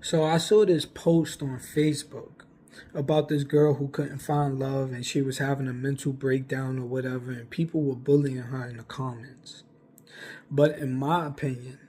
So I saw this post on Facebook about this girl who couldn't find love and she was having a mental breakdown or whatever, and people were bullying her in the comments. But in my opinion,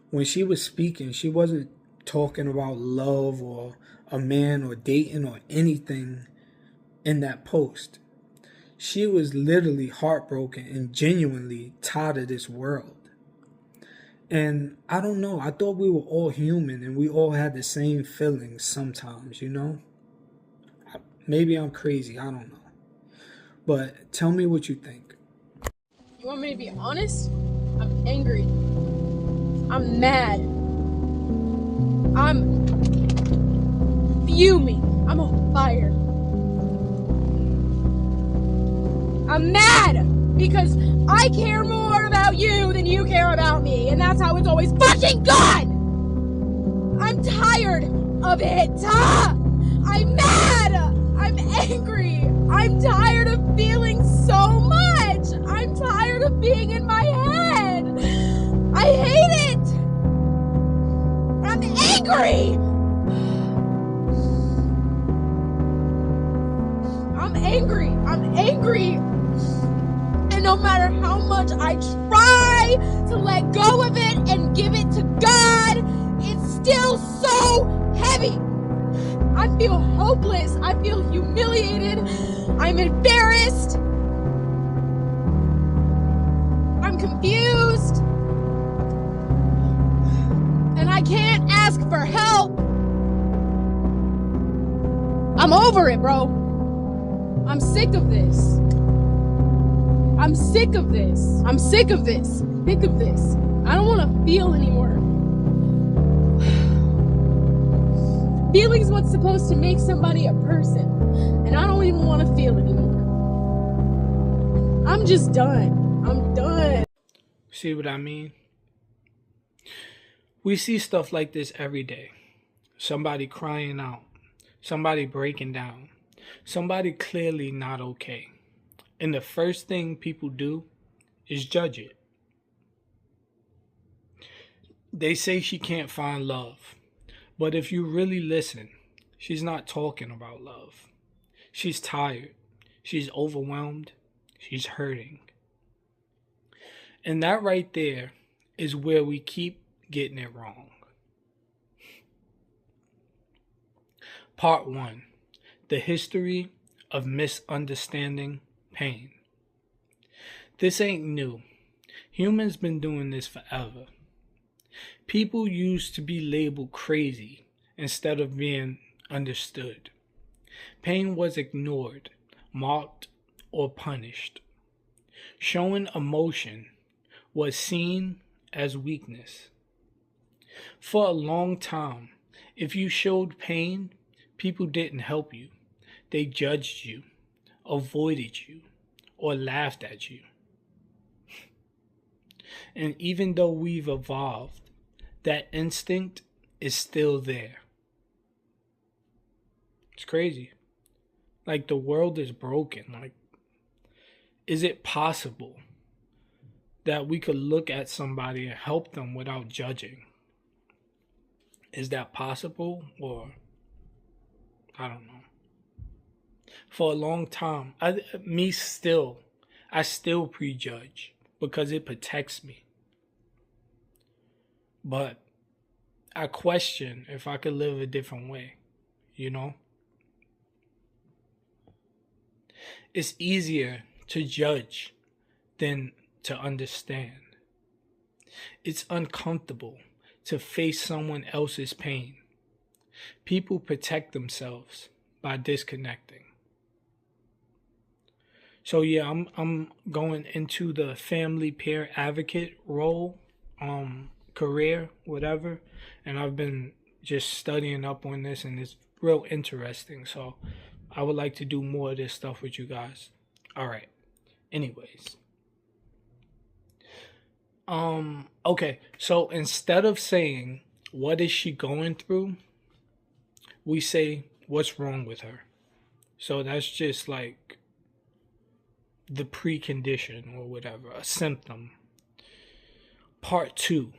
when she was speaking, she wasn't talking about love or a man or dating or anything in that post. She was literally heartbroken and genuinely tired of this world. And I don't know, I thought we were all human and we all had the same feelings sometimes, you know? Maybe I'm crazy, I don't know. But tell me what you think. You want me to be honest? I'm angry. I'm mad. I'm fuming. I'm on fire. I'm mad because I care more about you than you care about me, and that's how it's always fucking gone! I'm tired of it. I'm mad. I'm angry. I'm tired of feeling so much. I'm tired of being in my head. I hate it. I'm angry. I'm angry. I'm angry. And no matter how much I try to let go of it and give it to God, it's still so heavy. I feel hopeless. I feel humiliated. I'm embarrassed. I'm confused. And I can't ask for help. I'm over it, bro. I'm sick of this. I'm sick of this. I'm sick of this. Sick of this. I don't want to feel anymore. Feeling's what's supposed to make somebody a person. And I don't even want to feel anymore. I'm just done. I'm done. See what I mean? We see stuff like this every day. Somebody crying out, somebody breaking down, somebody clearly not okay. And the first thing people do is judge it. They say she can't find love. But if you really listen, she's not talking about love. She's tired. She's overwhelmed. She's hurting. And that right there is where we keep getting it wrong. Part 1. The history of misunderstanding pain. This ain't new. Humans been doing this forever. People used to be labeled crazy instead of being understood. Pain was ignored, mocked, or punished. Showing emotion was seen as weakness. For a long time, if you showed pain, people didn't help you. They judged you, avoided you, or laughed at you. And even though we've evolved, that instinct is still there. It's crazy. Like, the world is broken. Like, is it possible that we could look at somebody and help them without judging? Is that possible? Or I don't know. For a long time, I still prejudge because it protects me. But I question if I could live a different way, you know? It's easier to judge than to understand. It's uncomfortable to face someone else's pain. People protect themselves by disconnecting. So yeah, I'm going into the family peer advocate role, career, whatever, and I've been just studying up on this, and it's real interesting. So I would like to do more of this stuff with you guys. All right. Anyways. Okay. So instead of saying what is she going through, we say what's wrong with her. So that's just like the precondition or whatever, a symptom. Part 2.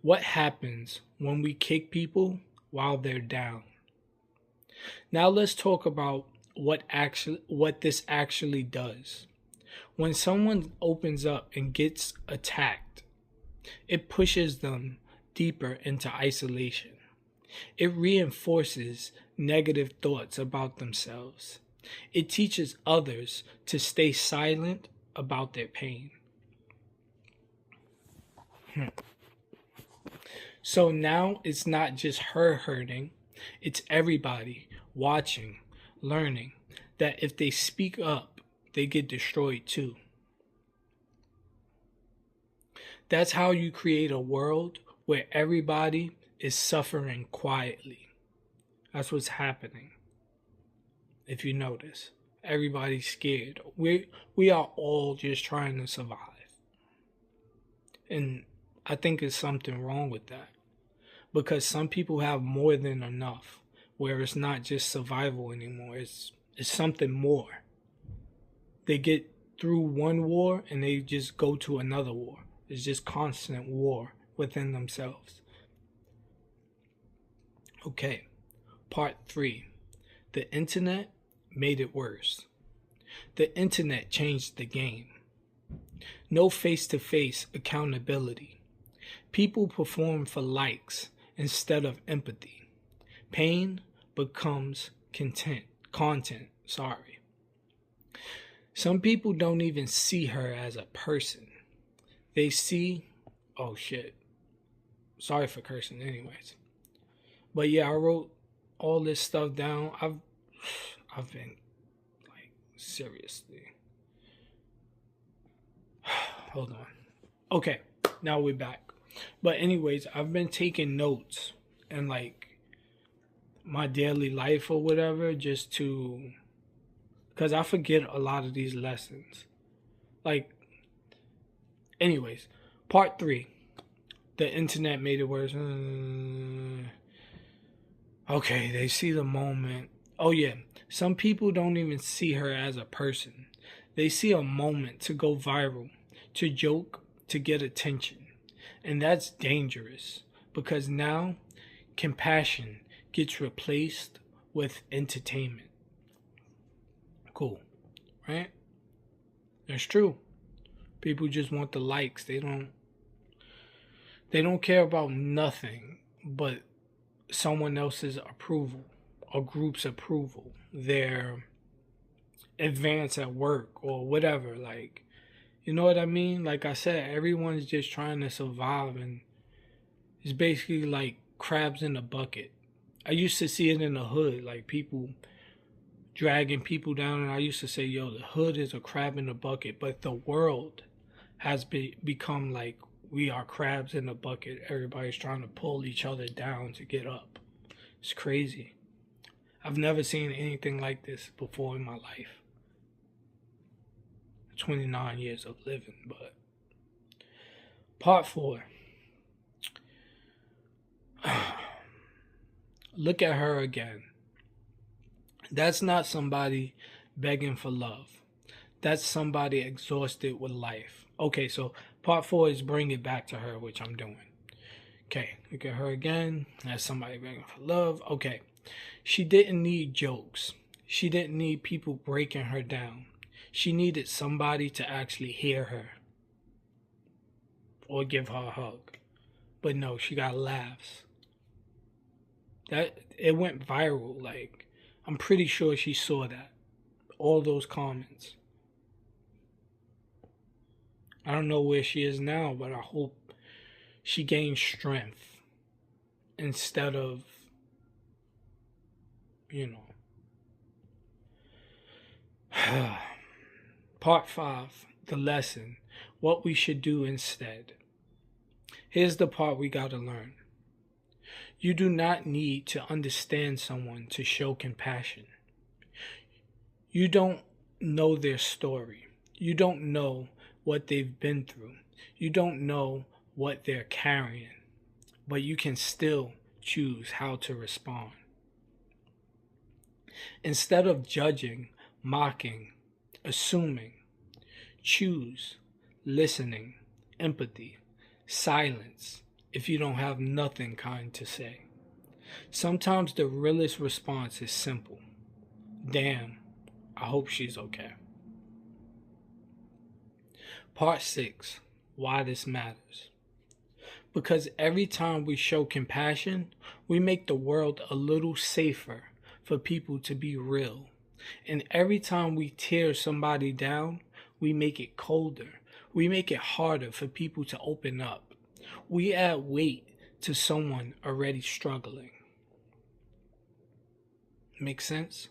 What happens when we kick people while they're down? Now let's talk about what this actually does. When someone opens up and gets attacked, it pushes them deeper into isolation. It reinforces negative thoughts about themselves. It teaches others to stay silent about their pain. So now it's not just her hurting, it's everybody watching, learning that if they speak up, they get destroyed too. That's how you create a world where everybody is suffering quietly. That's what's happening. If you notice, everybody's scared. We are all just trying to survive. And I think there's something wrong with that. Because some people have more than enough, where it's not just survival anymore. It's something more. They get through one war and they just go to another war. It's just constant war within themselves. Okay, part 3. The internet made it worse. The internet changed the game. No face-to-face accountability. People perform for likes instead of empathy. Pain becomes content. Some people don't even see her as a person. They see, oh shit. Sorry for cursing anyways. But yeah, I wrote all this stuff down. I've been like seriously. Hold on. Okay, now we're back. But anyways, I've been taking notes and like my daily life or whatever just to, because I forget a lot of these lessons. Like, anyways, part 3. The internet made it worse. Okay, they see the moment. Oh yeah, some people don't even see her as a person. They see a moment to go viral, to joke, to get attention. And that's dangerous because now compassion gets replaced with entertainment. Cool, right? That's true. People just want the likes. They don't care about nothing but someone else's approval, a group's approval, their advance at work or whatever. Like, you know what I mean? Like I said, everyone's just trying to survive, and it's basically like crabs in a bucket. I used to see it in the hood, like people dragging people down, and I used to say, yo, the hood is a crab in a bucket, but the world has become like we are crabs in a bucket. Everybody's trying to pull each other down to get up. It's crazy. I've never seen anything like this before in my life. 29 years of living, but part 4. Look at her again. That's not somebody begging for love. That's somebody exhausted with life. Okay, so part 4 is bring it back to her, which I'm doing. Okay, look at her again. That's somebody begging for love. Okay, she didn't need jokes. She didn't need people breaking her down. She needed somebody to actually hear her or give her a hug. But no, she got laughs. That it went viral. Like, I'm pretty sure she saw that. All those comments. I don't know where she is now, but I hope she gains strength instead of, you know. Part 5, the lesson, what we should do instead. Here's the part we got to learn. You do not need to understand someone to show compassion. You don't know their story. You don't know what they've been through. You don't know what they're carrying. But you can still choose how to respond. Instead of judging, mocking, assuming, choose listening, empathy, silence, if you don't have nothing kind to say. Sometimes the realest response is simple. Damn, I hope she's okay. Part 6. Why this matters. Because every time we show compassion, we make the world a little safer for people to be real. And every time we tear somebody down, we make it colder. We make it harder for people to open up. We add weight to someone already struggling. Make sense?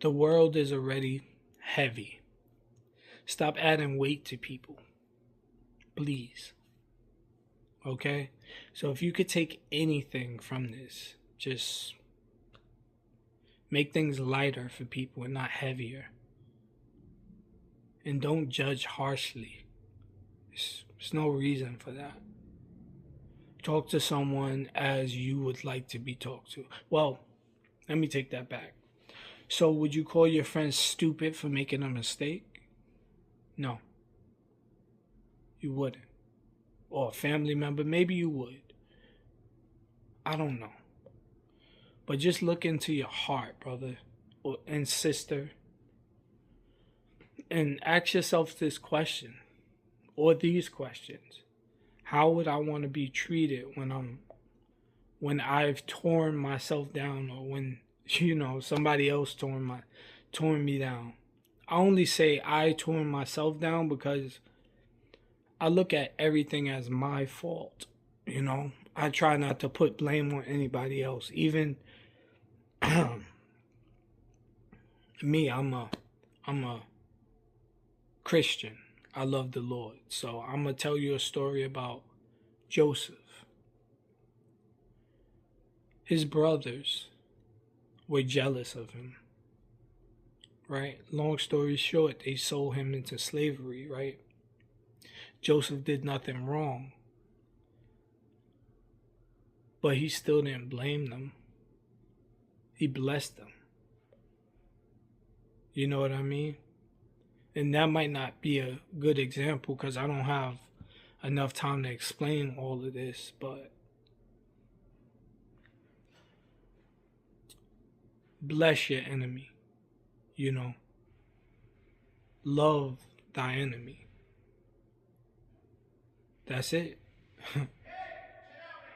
The world is already heavy. Stop adding weight to people. Please. Okay? So if you could take anything from this, just make things lighter for people and not heavier. And don't judge harshly. There's no reason for that. Talk to someone as you would like to be talked to. Well, let me take that back. So would you call your friend stupid for making a mistake? No. You wouldn't. Or a family member, maybe you would. I don't know. But just look into your heart, brother and sister, and ask yourself this question, or these questions. How would I want to be treated when I've torn myself down, or when, somebody else torn me down? I only say I torn myself down because I look at everything as my fault. I try not to put blame on anybody else. Even me, I'm a Christian. I love the Lord. So I'm going to tell you a story about Joseph. His brothers were jealous of him, right? Long story short, they sold him into slavery, right? Joseph did nothing wrong, but he still didn't blame them. He blessed them. You know what I mean? And that might not be a good example because I don't have enough time to explain all of this, but bless your enemy. Love thy enemy. That's it.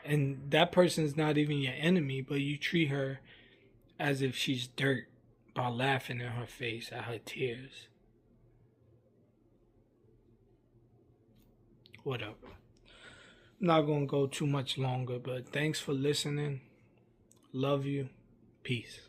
And that person's not even your enemy, but you treat her as if she's dirt by laughing in her face at her tears. Whatever. I'm not going to go too much longer, but thanks for listening. Love you. Peace.